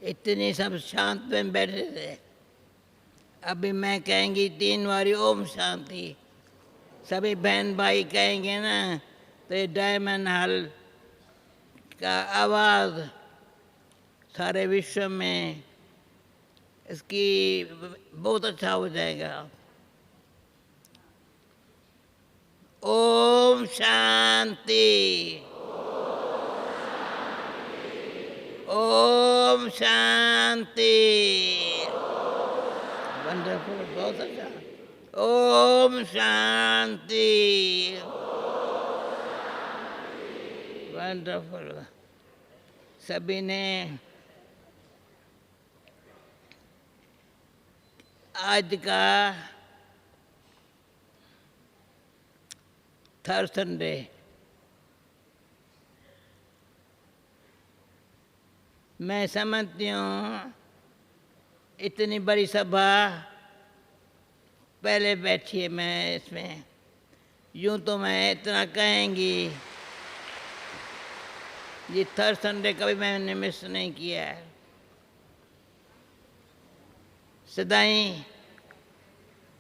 इतने सब शांत में बैठे थे। अभी मैं कहेंगी 3 बारी ओम शांति, सभी बहन भाई कहेंगे ना, तो ये डायमंड हॉल का आवाज़ सारे विश्व में इसकी बहुत अच्छा हो जाएगा। ओम शांति, ओम शांति। वंडरफुल, बहुत अच्छा। ओम शांति, वंडरफुल। सभी ने आज का थर्ड संडे मैं समझती हूँ इतनी बड़ी सभा पहले बैठी है। मैं इसमें यूँ तो मैं इतना कहेंगी, ये थर्ड संडे कभी मैंने मिस नहीं किया है। सदाई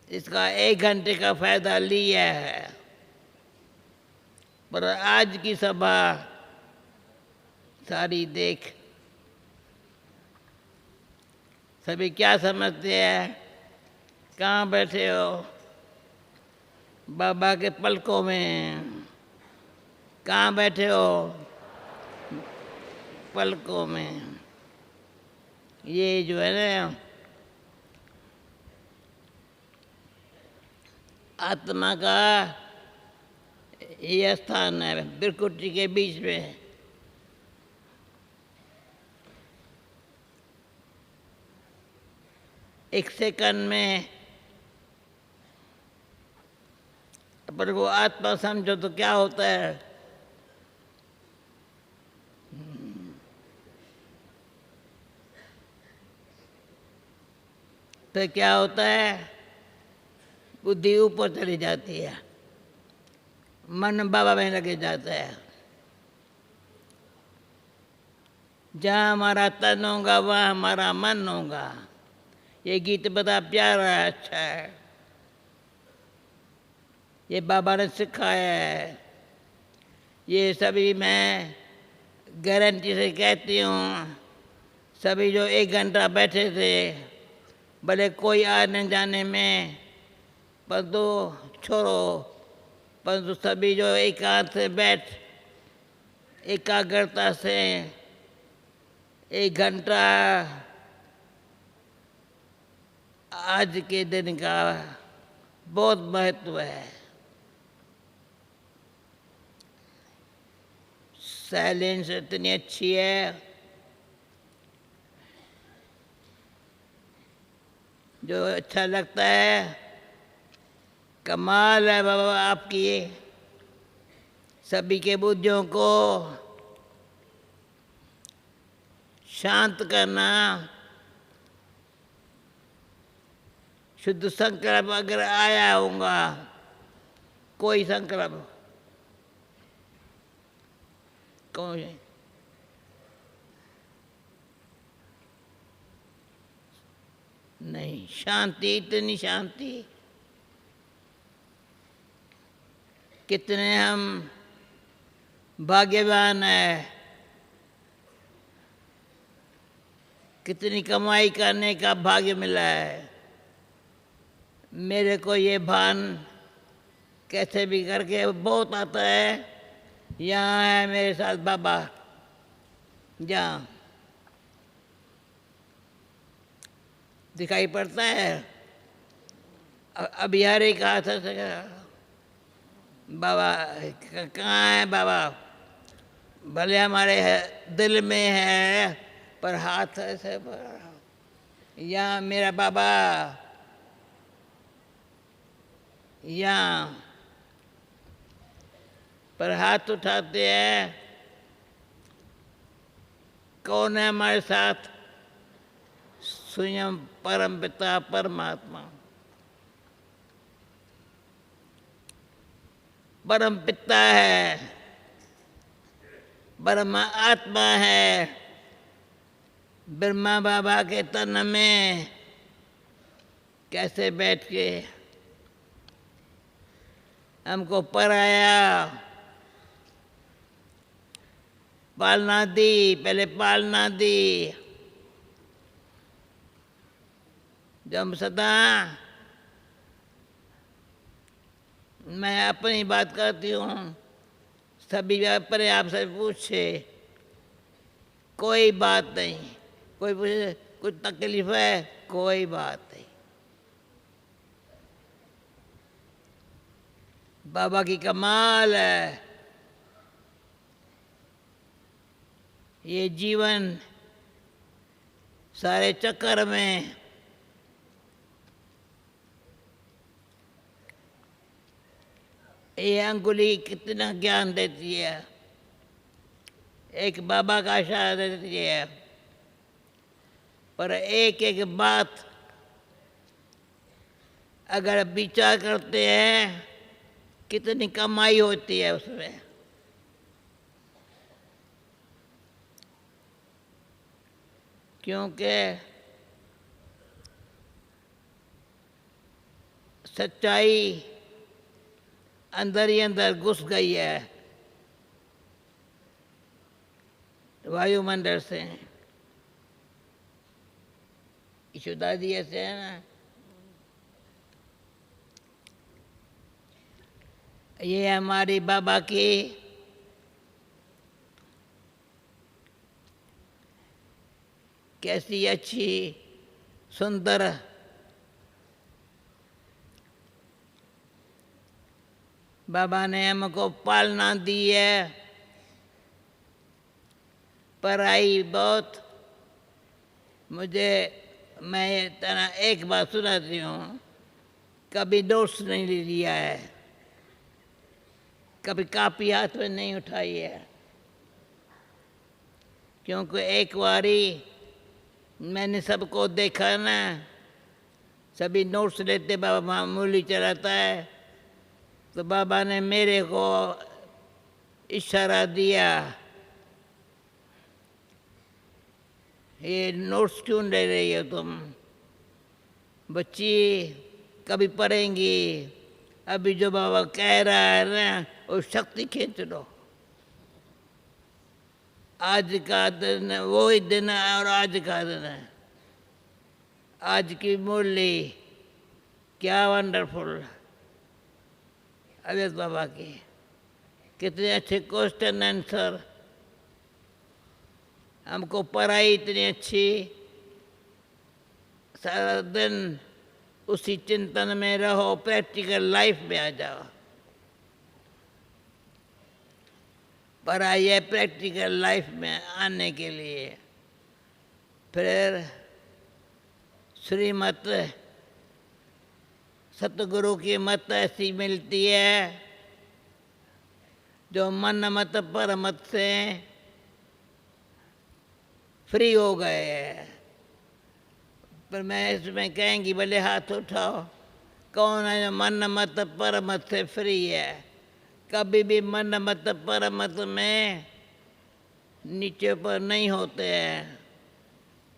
इसका 1 घंटे का फ़ायदा लिया है, पर आज की सभा सारी देख सभी क्या समझते हैं? कहाँ बैठे हो? बाबा के पलकों में। कहाँ बैठे हो? पलकों में। ये जो है ना आत्मा का ये स्थान है बिरकुटी के बीच में। एक सेकंड में अपन को आत्मा समझो तो क्या होता है? तो क्या होता है? बुद्धि ऊपर चली जाती है, मन बाबा में लगे जाता है। जहाँ हमारा तन होगा वहाँ हमारा मन होगा। ये गीत बड़ा प्यारा है, अच्छा है। ये बाबा ने सिखाया है। ये सभी मैं गारंटी से कहती हूँ, सभी जो 1 घंटा बैठे थे, भले कोई आने जाने में, परंतु छोड़ो, परंतु सभी जो एकांत से बैठ एकाग्रता से 1 घंटा आज के दिन का बहुत महत्व है। साइलेंस इतनी अच्छी है जो अच्छा लगता है। कमाल है बाबा आपकी, सभी के बुद्धियों को शांत करना। शुद्ध संकल्प अगर आया होगा, कोई संकल्प कौन है? नहीं, शांति, इतनी शांति। कितने हम भाग्यवान हैं, कितनी कमाई करने का भाग्य मिला है। मेरे को ये भान कैसे भी करके बहुत आता है। यहाँ है मेरे साथ बाबा, जहाँ दिखाई पड़ता है। अभी हर एक हाथ से बाबा कहाँ है बाबा? भले हमारे दिल में है, पर हाथ ऐसे यहाँ मेरा बाबा, यहाँ पर हाथ उठाते हैं। कौन है हमारे साथ? स्वयं परम पिता परमात्मा। परम पिता है, परम आत्मा है, ब्रह्मा बाबा के तन में कैसे बैठ के हमको पराया पालना दी, पहले पालना दी। जब सदा मैं अपनी बात करती हूँ, सभी अपने आप से पूछे, कोई बात नहीं। कोई पूछे कुछ तकलीफ है, कोई बात नहीं। बाबा की कमाल है। ये जीवन सारे चक्कर में ये अंगुली कितना ज्ञान देती है, एक बाबा का इशारा देती है, पर एक एक बात अगर विचार करते हैं कितनी कमाई होती है उसमें। क्योंकि सच्चाई अंदर ही अंदर घुस गई है वायुमंडल से। ईशुदादी ऐसे है ना, ये हमारी बाबा की कैसी अच्छी सुंदर बाबा ने हमको पालना दी है। पढ़ाई बहुत, मुझे मैं तना एक बात सुनाती हूँ, कभी नोट्स नहीं लिया है, कभी कापी हाथ में नहीं उठाई है। क्योंकि एक बारी मैंने सबको देखा ना, सभी नोट्स लेते, बाबा मामूली चलाता है, तो बाबा ने मेरे को इशारा दिया, ये नोट्स क्यों ले रही हो तुम बच्ची, कभी पढ़ेंगी, अभी जो बाबा कह रहा है ना वो शक्ति खींच लो। आज का दिन वो ही दिन है और आज का दिन है। आज की मुरली क्या वंडरफुल, अवैध बाबा की कितने अच्छे क्वेश्चन आंसर, हमको पढ़ाई इतनी अच्छी, सारा दिन उसी चिंतन में रहो, प्रैक्टिकल लाइफ में आ जाओ। पढ़ाई है प्रैक्टिकल लाइफ में आने के लिए। फिर श्रीमत सतगुरु की मत ऐसी मिलती है जो मन मत पर मत से फ्री हो गए हैं। पर मैं इसमें कहेंगी भले हाथ उठाओ, कौन है जो मन मत पर मत से फ्री है। कभी भी मन मत पर मत में नीचे पर नहीं होते हैं,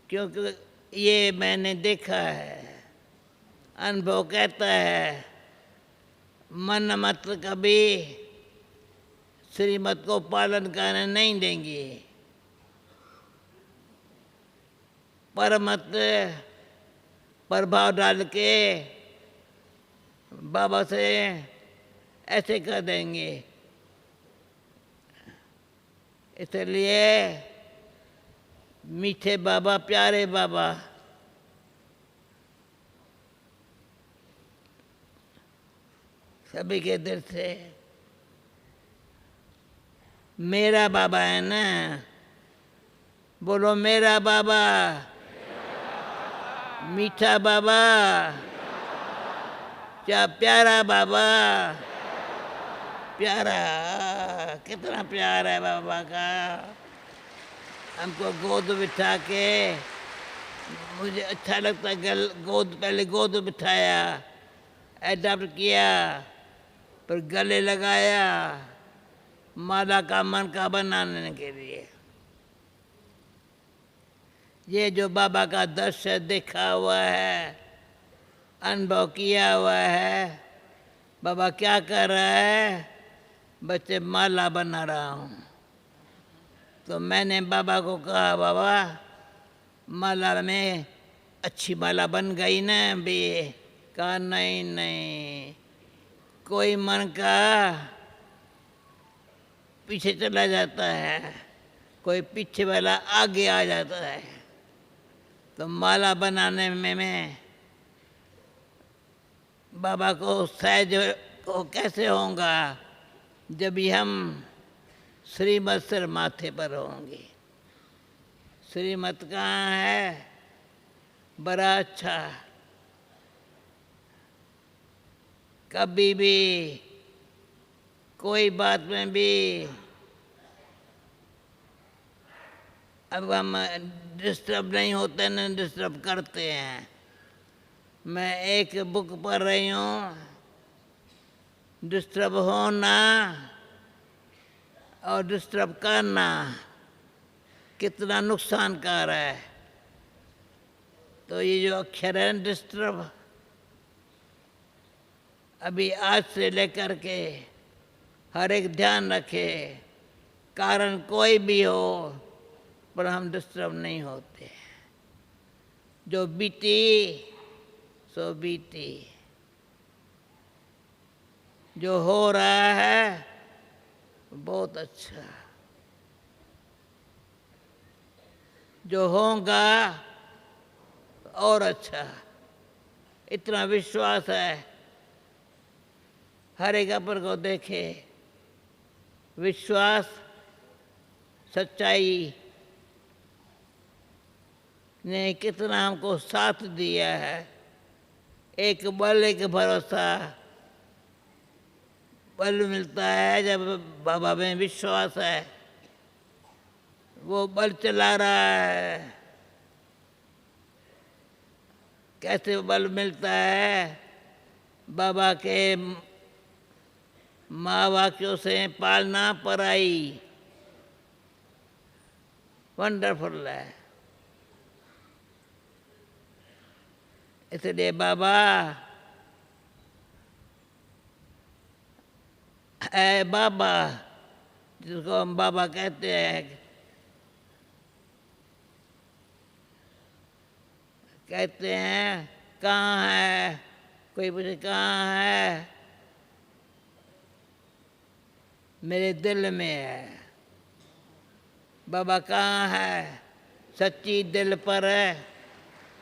क्योंकि ये मैंने देखा है, अनुभव कहता है, मन मत कभी श्रीमत को पालन करने नहीं देंगी। पर मत प्रभाव डाल के बाबा से ऐसे कर देंगे। इसलिए मीठे बाबा, प्यारे बाबा, सभी के दिल से मेरा बाबा है ना, बोलो मेरा बाबा, मीठा बाबा, क्या प्यारा बाबा, प्यारा, कितना प्यार है बाबा का। हमको गोद बिठा के, मुझे अच्छा लगता है, गोद पहले गोद बिठाया, एडॉप्ट किया, फिर गले लगाया, माला का मन का बनाने के लिए। ये जो बाबा का दृश्य देखा हुआ है, अनुभव किया हुआ है, बाबा क्या कर रहा है, बच्चे माला बना रहा हूँ। तो मैंने बाबा को कहा, बाबा माला में अच्छी माला बन गई ना भी? कहा नहीं नहीं, कोई मन का पीछे चला जाता है, कोई पीछे वाला आगे आ जाता है। तो माला बनाने में मैं बाबा को सहज को कैसे होगा जब भी हम श्रीमत सिर माथे पर होंगे। श्रीमत कहाँ है? बड़ा अच्छा, कभी भी कोई बात में भी अब हम डिस्टर्ब नहीं होते न डिस्टर्ब करते हैं। मैं एक बुक पढ़ रही हूँ, डिस्टर्ब होना और डिस्टर्ब करना कितना नुकसानकार है। तो ये जो अक्षर है डिस्टर्ब, अभी आज से लेकर के हर एक ध्यान रखे, कारण कोई भी हो पर हम डिस्टर्ब नहीं होते। जो बीती सो बीती, जो हो रहा है बहुत अच्छा, जो होगा और अच्छा। इतना विश्वास है, हर एक अपर को देखे, विश्वास सच्चाई ने कितना हमको साथ दिया है। एक बल एक भरोसा, बल मिलता है जब बाबा में विश्वास है, वो बल चला रहा है। कैसे बल मिलता है? बाबा के माँ वाक्यों से पालना पराई, वंडरफुल है। इसलिए बाबा है, बाबा जिसको हम बाबा कहते हैं, कहते हैं कहाँ है? कोई पूछे कहाँ है? मेरे दिल में है। बाबा कहाँ है? सच्ची दिल पर है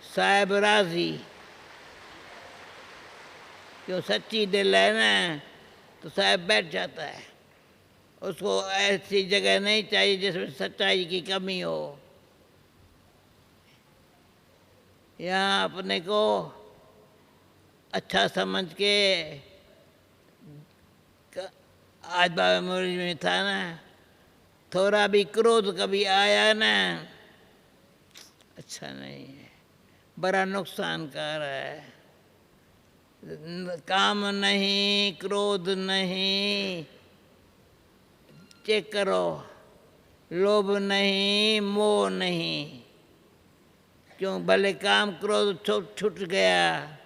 साहिब राजी। क्यों? सच्ची दिल है ना तो साहिब बैठ जाता है। उसको ऐसी जगह नहीं चाहिए जिसमें सच्चाई की कमी हो। यहाँ अपने को अच्छा समझ के, आज बाबा मुरली में था ना, थोड़ा भी क्रोध कभी आया ना, अच्छा नहीं है, बड़ा नुकसानकार है। काम नहीं, क्रोध नहीं, चेक करो, लोभ नहीं, मोह नहीं। क्यों? भले काम क्रोध छूट गया,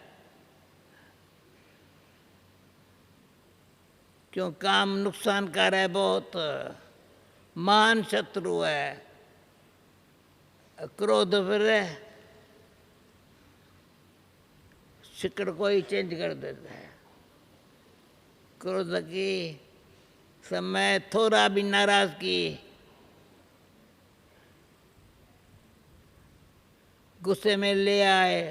क्यों? काम नुकसानकार है बहुत, महान शत्रु है। क्रोध फिर शिकड़ को ही चेंज कर देता है। क्रोध की समय थोड़ा भी नाराजगी, गुस्से में ले आए,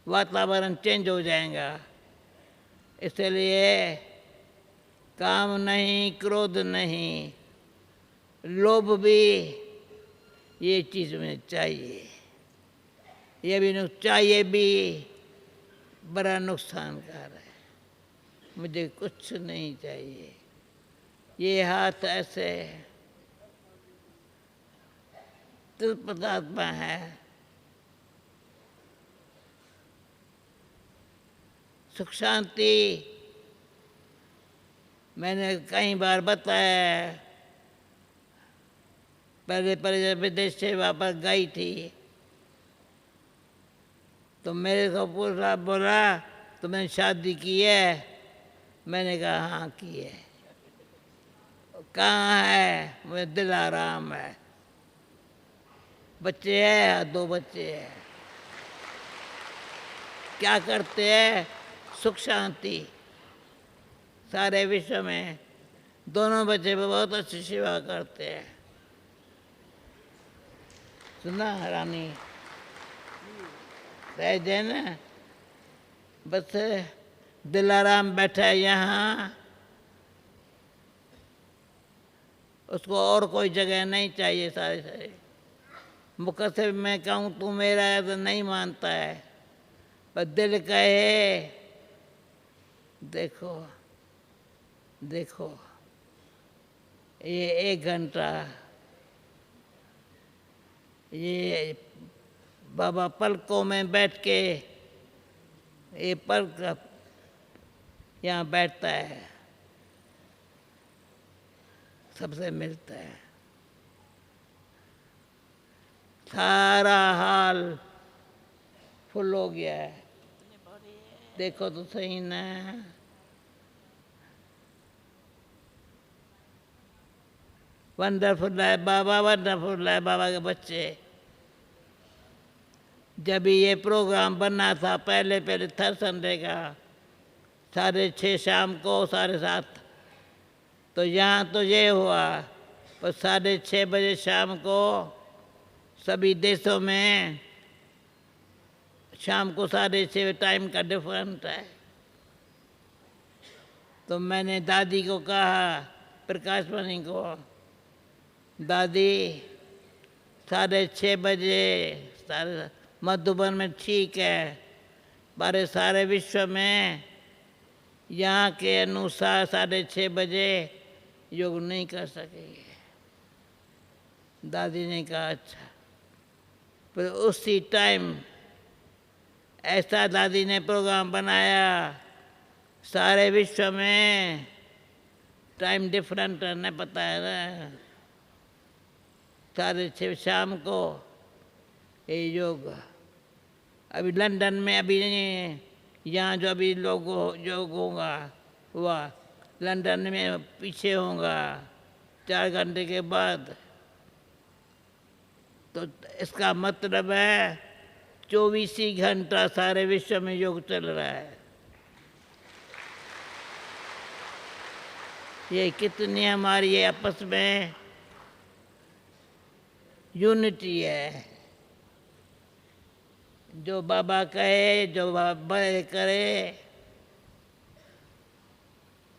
वातावरण चेंज हो जाएगा। इसलिए काम नहीं, क्रोध नहीं, लोभ भी ये चीज़ में चाहिए। ये भी चाहिए भी, बड़ा नुकसानकार है। मुझे कुछ नहीं चाहिए। ये हाथ ऐसे तत्पदात्मा है, सुख शांति मैंने कई बार बताया, पहले पहले जब विदेश से वापस गई थी तो मेरे को पूरा बोला तुमने शादी की है? मैंने कहा हाँ की है। कहाँ है? मुझे दिल आराम है। बच्चे हैं? 2 बच्चे हैं। क्या करते हैं? सुख शांति सारे विश्व में। दोनों बच्चे बहुत अच्छी सेवा करते हैं। सुना रानी सहज है ना? बस दिलाराम बैठा है यहाँ, उसको और कोई जगह नहीं चाहिए। सारे सारे मुख से मैं कहूँ तू मेरा है तो नहीं मानता है, पर दिल कहे देखो देखो ये 1 घंटा ये बाबा पलकों में बैठ के ये पलक यहाँ बैठता है, सबसे मिलता है। सारा हाल फुल हो गया है। देखो तो सही ना। वंडरफुल है बाबा, वंडरफुल है बाबा के बच्चे। जब ये प्रोग्राम बनना था पहले पहले थर्ड संडे का 6:30 शाम को 7:30, तो यहाँ तो ये हुआ, पर 6:30 बजे शाम को सभी देशों में शाम को 6:30 टाइम का डिफरेंट है। तो मैंने दादी को कहा, प्रकाश मणि को, दादी 6:30 बजे मधुबन में ठीक है, पर सारे विश्व में यहाँ के अनुसार 6:30 बजे योग नहीं कर सकेंगे। दादी ने कहा अच्छा। फिर उसी टाइम ऐसा दादी ने प्रोग्राम बनाया, सारे विश्व में टाइम डिफरेंट है, पता है ना। 6:30 शाम को ये योग। अभी लंदन में अभी यहाँ जो अभी योग होगा हुआ, लंदन में पीछे होगा 4 घंटे के बाद। तो इसका मतलब है 24 ही घंटा सारे विश्व में योग चल रहा है। ये कितनी हमारी ये आपस में यूनिटी है। जो बाबा कहे, जो बाबा करे,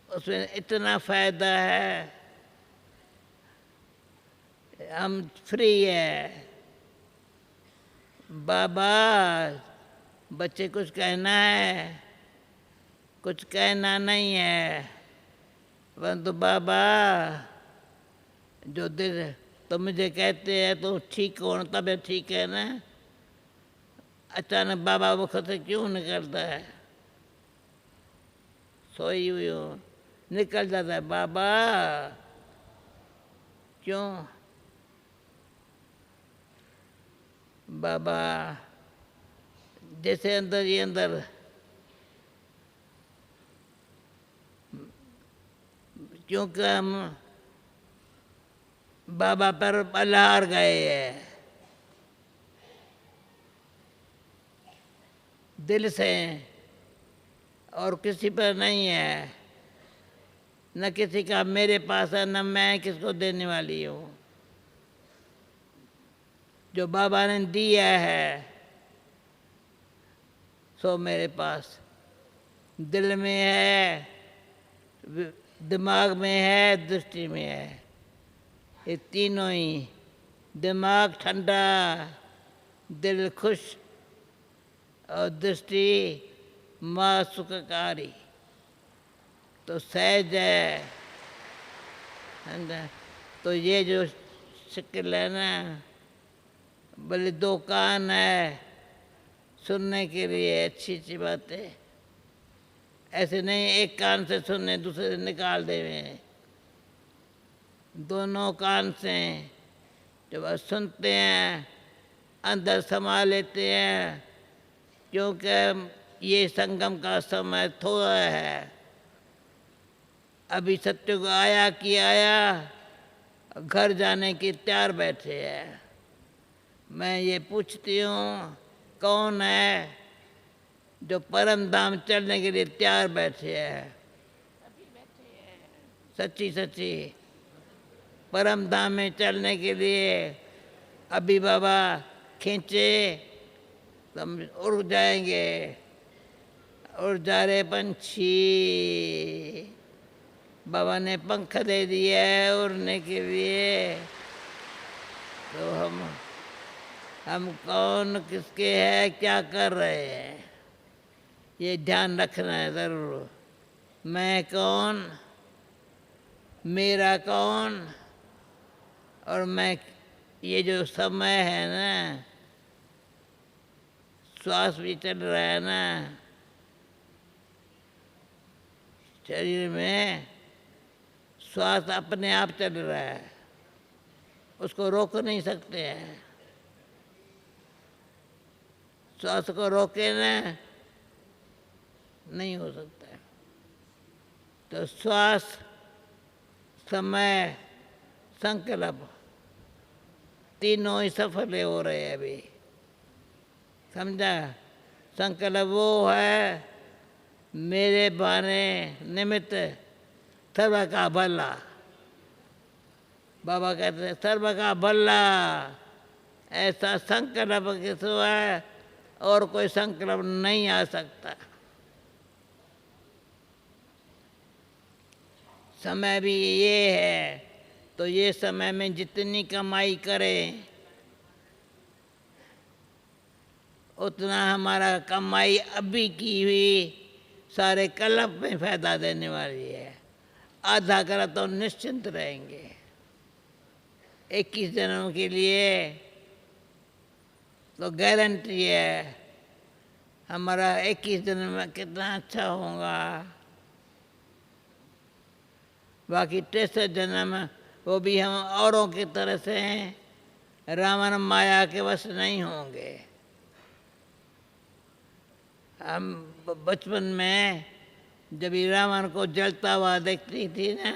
उसमें इतना फायदा है। हम फ्री है। बाबा बच्चे कुछ कहना है, कुछ कहना नहीं है, परंतु बाबा जो दिल तो मुझे कहते हैं तो ठीक हो, तब ठीक है ना। अचानक बाबा मुख से क्यों निकलता है? सोई हुई हूँ, निकल जाता है बाबा। क्यों? बाबा जैसे अंदर ही अंदर क्योंकि हम बाबा पर बल्हार गए हैं दिल से, और किसी पर नहीं है। न किसी का मेरे पास है, न मैं किसको देने वाली हूँ। जो बाबा ने दिया है सो मेरे पास दिल में है, दिमाग में है, दृष्टि में है। ये तीनों ही, दिमाग ठंडा, दिल खुश और दृष्टि माँ सुखकारी, तो सहज है ना। तो ये जो शक्ल है ना, भले 2 कान है सुनने के लिए अच्छी अच्छी बातें, ऐसे नहीं एक कान से सुनने दूसरे से निकाल देवे। दोनों कान से जब सुनते हैं अंदर समा लेते हैं, क्योंकि ये संगम का समय थोड़ा है। अभी सत्युग आया कि आया, घर जाने की तैयार बैठे हैं। मैं ये पूछती हूँ, कौन है जो परम धाम चलने के लिए तैयार बैठे हैं? सच्ची सच्ची परम धाम में चलने के लिए अभी बाबा खींचे तो हम उड़ जाएंगे। उड़ जा रहे पंछी, बाबा ने पंख दे दिया है उड़ने के लिए। तो हम कौन किसके हैं, क्या कर रहे हैं, ये ध्यान रखना है ज़रूर। मैं कौन, मेरा कौन, और मैं ये जो समय है ना, श्वास भी चल रहा है ना शरीर में, श्वास अपने आप चल रहा है, उसको रोक नहीं सकते हैं। श्वास को रोके ना, नहीं हो सकता है। तो श्वास, समय, संकल्प तीनों ही सफल हो रहे हैं अभी। समझा? संकल्प वो है मेरे बहाने निमित्त सर्व का भला। बाबा कहते हैं सर्व का भला। ऐसा संकल्प के सिवाय और कोई संकल्प नहीं आ सकता। समय भी ये है, तो ये समय में जितनी कमाई करें उतना हमारा कमाई अभी की हुई सारे कल्प में फायदा देने वाली है। आधा करा तो निश्चिंत रहेंगे। 21 जन्म के लिए तो गारंटी है हमारा 21 जन्म में कितना अच्छा होगा। बाकी 63 जन्म वो भी हम औरों की तरह से हैं, रावण माया के वश नहीं होंगे। हम बचपन में जब रावण को जलता हुआ देखती थी ना,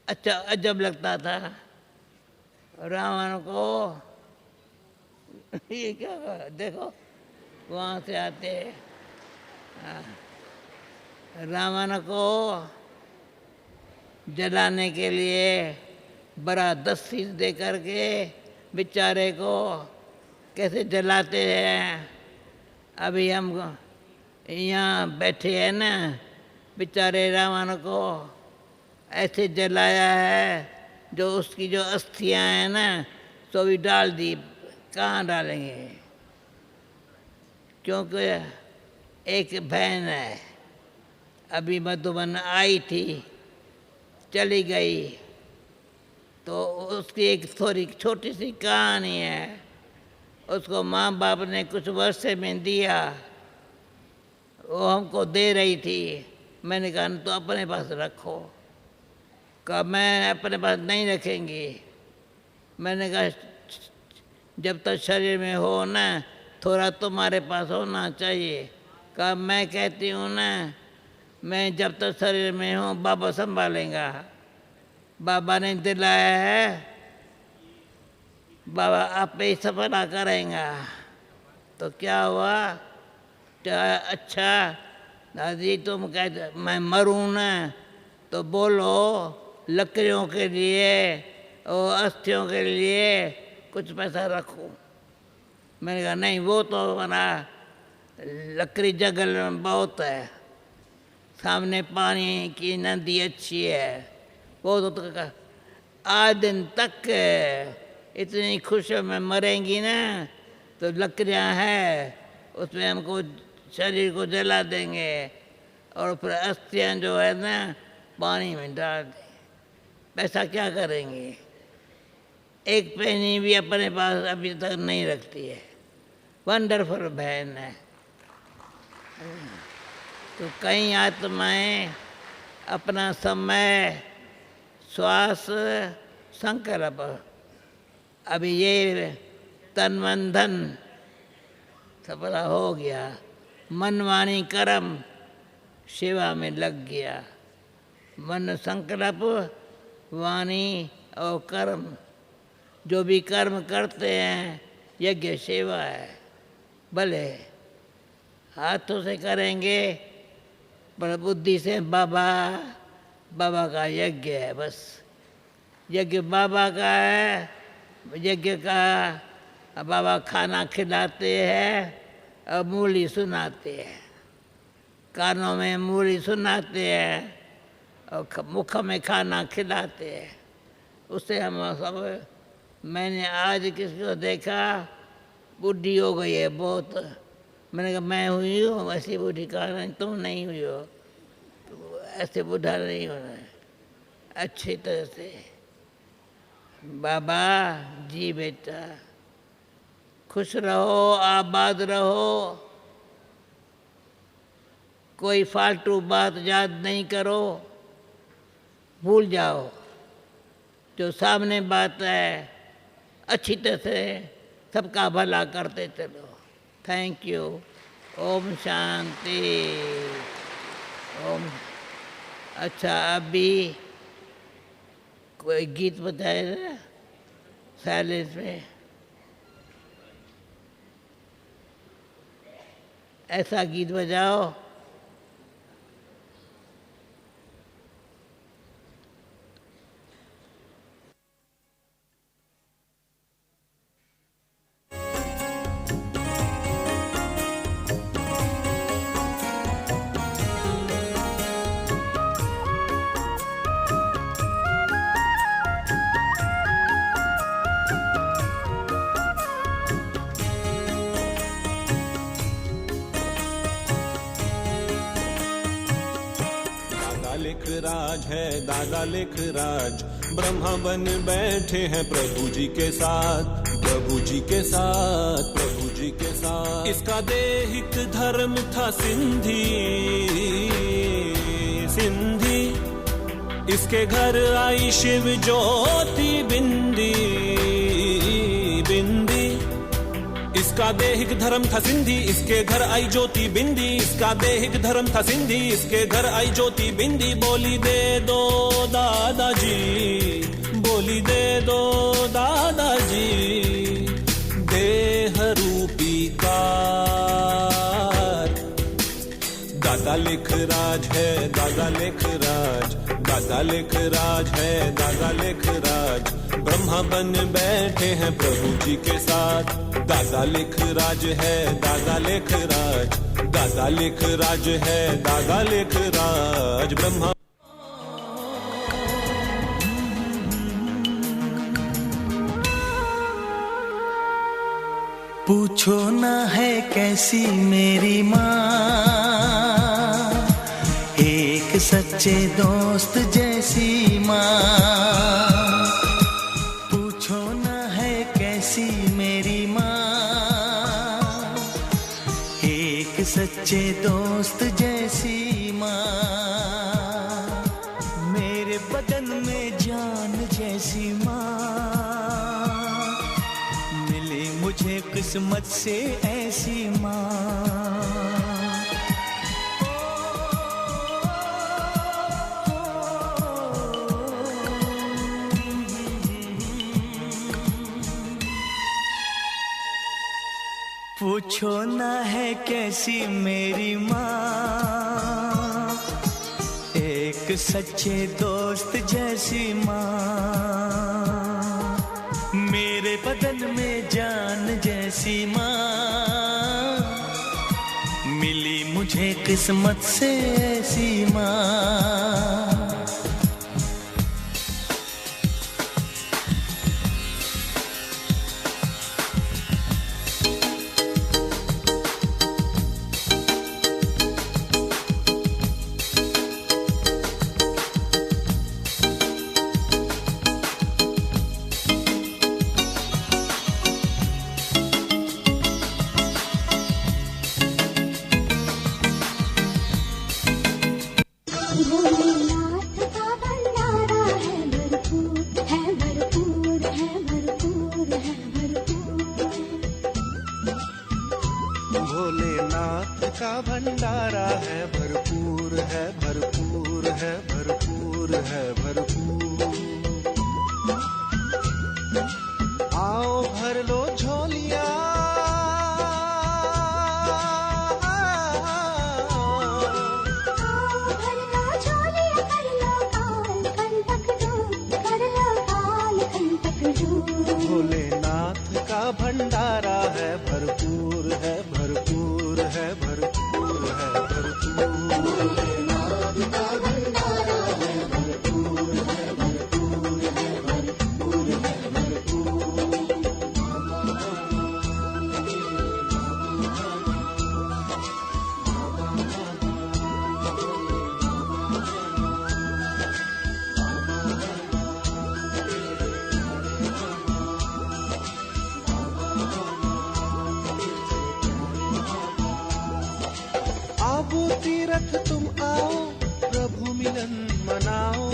अच्छा अजब लगता था। रावण को ये क्या देखो वहाँ से आते, रावण को जलाने के लिए बड़ा दस्ती दे करके बेचारे को कैसे जलाते हैं। अभी हम यहाँ बैठे हैं ना, बेचारे रावण को ऐसे जलाया है जो उसकी जो अस्थियाँ हैं ना तो भी डाल दी। कहाँ डालेंगे? क्योंकि एक बहन है अभी मधुबन आई थी, चली गई, तो उसकी एक थोड़ी छोटी सी कहानी है। उसको माँ बाप ने कुछ वर्षे में दिया, वो हमको दे रही थी। मैंने कहा तो अपने पास रखो। कहा मैं अपने पास नहीं रखेंगी। मैंने कहा जब तक शरीर में हो ना थोड़ा तुम्हारे पास होना चाहिए। कहा मैं कहती हूँ ना, मैं जब तक शरीर में हूँ बाबा संभालेगा। बाबा ने दिलाया है, बाबा आप पे ही सफला करेगा। तो क्या हुआ? अच्छा दादी तुम कहते मैं मरूँ ना तो बोलो लकड़ियों के लिए और अस्थियों के लिए कुछ पैसा रखो। मैंने कहा नहीं, वो तो हमारा लकड़ी जंगल में बहुत है, सामने पानी की नदी अच्छी है, वो तो आज दिन तक इतनी खुशियों में मरेंगी ना तो लकड़ियाँ हैं उसमें हमको शरीर को जला देंगे और फिर अस्थियाँ जो है ना पानी में डाल देंगे। पैसा क्या करेंगे? एक पैनी भी अपने पास अभी तक नहीं रखती है। वंडरफुल बहन है। तो कई आत्माएं अपना समय, श्वास, संकल्प अभी ये तन मन धन सफला हो गया, मन वाणी कर्म सेवा में लग गया। मन संकल्प वाणी और कर्म, जो भी कर्म करते हैं यज्ञ सेवा है। भले हाथों से करेंगे पर बुद्धि से बाबा का यज्ञ है। बस यज्ञ बाबा का है। यज्ञ का बाबा खाना खिलाते हैं और मूली सुनाते हैं, कानों में मूली सुनाते हैं और मुख में खाना खिलाते हैं। उससे हम सब, मैंने आज किसी को देखा बूढ़ी हो गई है बहुत, मैंने कहा मैं हुई हूँ ऐसी बूढ़ी, कहा तुम नहीं हुई हो, तो ऐसे बूढ़ा नहीं होना है, अच्छी तरह से। बाबा जी बेटा खुश रहो, आबाद रहो, कोई फालतू बात याद नहीं करो, भूल जाओ। जो सामने बात है अच्छी तरह से सबका भला करते चलो। Thank you. ओम शांति। ओम। अच्छा, अभी कोई गीत बताएगा साइलेंस में? ऐसा गीत बजाओ। राज है दादा लेख राज, ब्रह्मा बन बैठे हैं प्रभु जी के साथ, प्रभु जी के साथ, प्रभु जी के साथ। इसका दैहिक धर्म था सिंधी, सिंधी। इसके घर आई शिव ज्योति बिंदी, बिंदी। इसका दैहिक धर्म था सिंधी, इसके घर आई ज्योति बिंदी। इसका दैहिक धर्म था सिंधी, इसके घर आई ज्योति बिंदी। बोली दे दो दादाजी, बोली दे दो दादाजी, देह रूपी कार। दादा लेख राज है दादा लेख राज, दादा लेख राज है दादा लेख राज। ब्रह्मा बन बैठे हैं प्रभु जी के साथ, दादा लेख राज है दादा लेख राज, दादा लेख राज है दादा लेख राज। ब्रह्मा पूछो ना है कैसी मेरी माँ, एक सच्चे दोस्त जैसी माँ। पूछो ना है कैसी मेरी माँ, एक सच्चे दोस्त जैसी माँ। मेरे बदन में जान जैसी माँ मिली मुझे किस्मत से ऐसी माँ। पूछो ना है कैसी मेरी माँ, एक सच्चे दोस्त जैसी माँ। मेरे बदन में जान जैसी माँ मिली मुझे किस्मत से ऐसी माँ। भोलेनाथ भोलेनाथ का भंडारा है भरपूर है भरपूर है भरपूर है भरपूर। आओ भर लो झोलिया, भोलेनाथ का भंडारा है भरपूर है भरपूर है भरपूर है भरपूर। भोलेनाथ का भंडारा है भरपूर है भरपूर है भरपूर है भरपूर। आबू तीरथ तुम आओ, प्रभु मिलन मनाओ।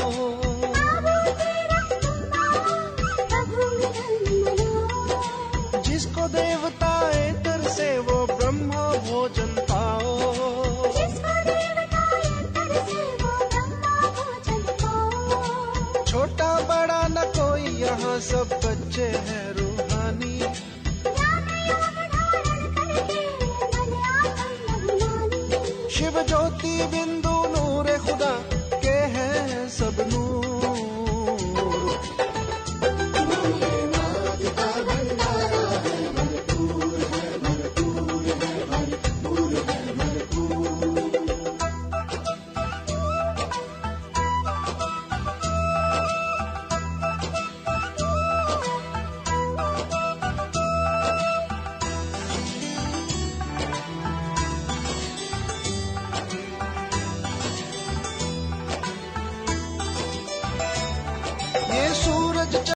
जिसको देवताएं तरसे वो ब्रह्मा भोजन पाओ। छोटा बड़ा न कोई यहाँ सब बच्चे हैं रूहानी। शिव ज्योति बिंदु नूरे खुदा के हैं सब नूर।